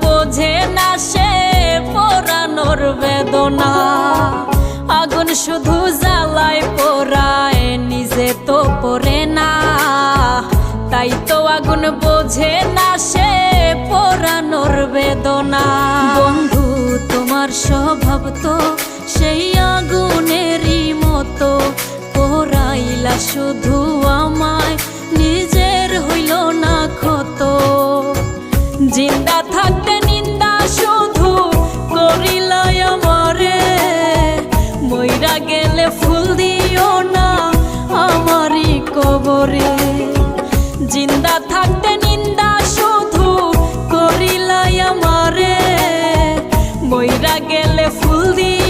বোঝে না সে পোড়ানোর বেদনা। আগুন শুধু জ্বালায় পোড়ায়, নিজে তো পড়ে না। তাই তো আগুন বোঝে না সে পোড়ানোর বেদনা। বন্ধু তোমার স্বভাব তো সেই আগুনেরই মতো, পোড়াইলা শুধু আমায়, নিজের হইল না ক্ষত। জিন্দা থাকতে নিন্দা শুধু করিলাই আমারে, মইরা গেলে ফুল দিও না আমারই কবরে। জিন্দা থাকতে নিন্দা শুধু করিলাই আমারে, মইরা গেলে ফুল দিও